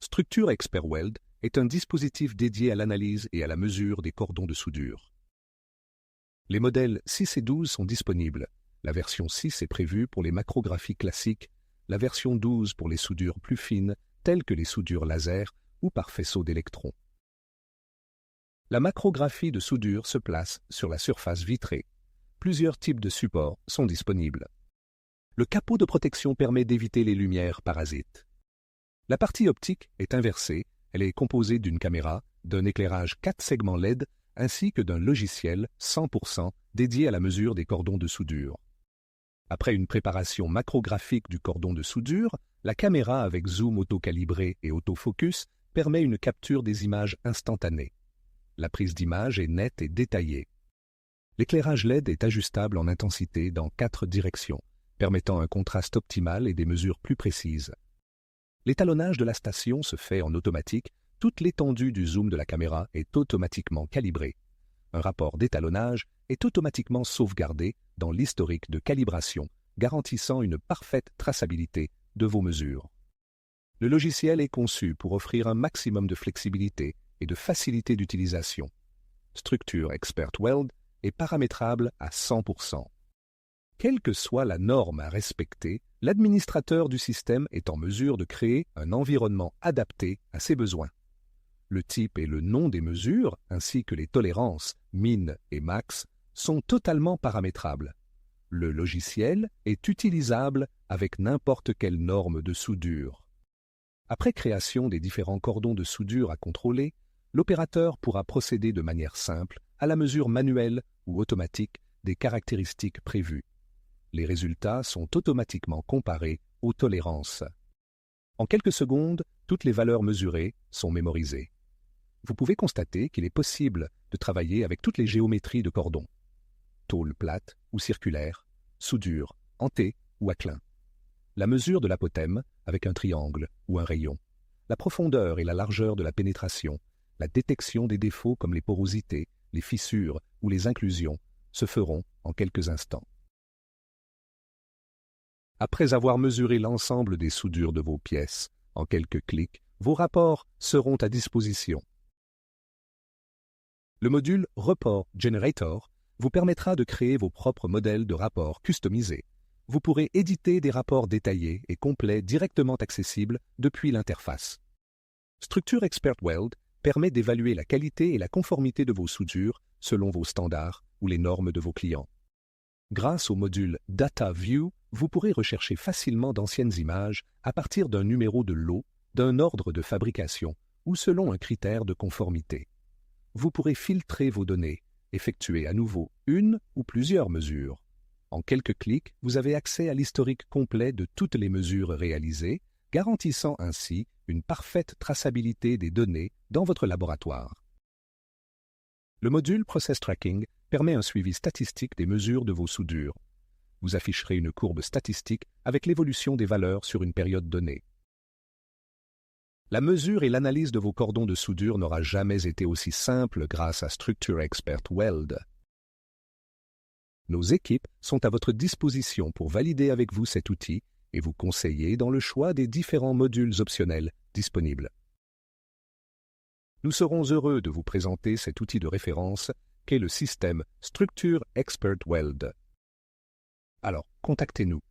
Structure Expert Weld est un dispositif dédié à l'analyse et à la mesure des cordons de soudure. Les modèles 6 et 12 sont disponibles. La version 6 est prévue pour les macrographies classiques, la version 12 pour les soudures plus fines, telles que les soudures laser ou par faisceau d'électrons. La macrographie de soudure se place sur la surface vitrée. Plusieurs types de supports sont disponibles. Le capot de protection permet d'éviter les lumières parasites. La partie optique est inversée, elle est composée d'une caméra, d'un éclairage 4 segments LED ainsi que d'un logiciel 100% dédié à la mesure des cordons de soudure. Après une préparation macrographique du cordon de soudure, la caméra avec zoom auto-calibré et autofocus permet une capture des images instantanées. La prise d'image est nette et détaillée. L'éclairage LED est ajustable en intensité dans 4 directions, permettant un contraste optimal et des mesures plus précises. L'étalonnage de la station se fait en automatique, toute l'étendue du zoom de la caméra est automatiquement calibrée. Un rapport d'étalonnage est automatiquement sauvegardé dans l'historique de calibration, garantissant une parfaite traçabilité de vos mesures. Le logiciel est conçu pour offrir un maximum de flexibilité et de facilité d'utilisation. Structure Expert Weld est paramétrable à 100%. Quelle que soit la norme à respecter, l'administrateur du système est en mesure de créer un environnement adapté à ses besoins. Le type et le nom des mesures, ainsi que les tolérances min et max, sont totalement paramétrables. Le logiciel est utilisable avec n'importe quelle norme de soudure. Après création des différents cordons de soudure à contrôler, l'opérateur pourra procéder de manière simple à la mesure manuelle ou automatique des caractéristiques prévues. Les résultats sont automatiquement comparés aux tolérances. En quelques secondes, toutes les valeurs mesurées sont mémorisées. Vous pouvez constater qu'il est possible de travailler avec toutes les géométries de cordons. Tôle plate ou circulaire, soudure, en T ou à clin. La mesure de l'apothème avec un triangle ou un rayon. La profondeur et la largeur de la pénétration, la détection des défauts comme les porosités, les fissures ou les inclusions se feront en quelques instants. Après avoir mesuré l'ensemble des soudures de vos pièces, en quelques clics, vos rapports seront à disposition. Le module Report Generator vous permettra de créer vos propres modèles de rapports customisés. Vous pourrez éditer des rapports détaillés et complets directement accessibles depuis l'interface. Structure Expert Weld permet d'évaluer la qualité et la conformité de vos soudures selon vos standards ou les normes de vos clients. Grâce au module Data View, vous pourrez rechercher facilement d'anciennes images à partir d'un numéro de lot, d'un ordre de fabrication ou selon un critère de conformité. Vous pourrez filtrer vos données, effectuer à nouveau une ou plusieurs mesures. En quelques clics, vous avez accès à l'historique complet de toutes les mesures réalisées, garantissant ainsi une parfaite traçabilité des données dans votre laboratoire. Le module Process Tracking permet un suivi statistique des mesures de vos soudures. Vous afficherez une courbe statistique avec l'évolution des valeurs sur une période donnée. La mesure et l'analyse de vos cordons de soudure n'aura jamais été aussi simple grâce à Structure Expert Weld. Nos équipes sont à votre disposition pour valider avec vous cet outil et vous conseiller dans le choix des différents modules optionnels disponibles. Nous serons heureux de vous présenter cet outil de référence qu'est le système Structure Expert Weld. Alors, contactez-nous.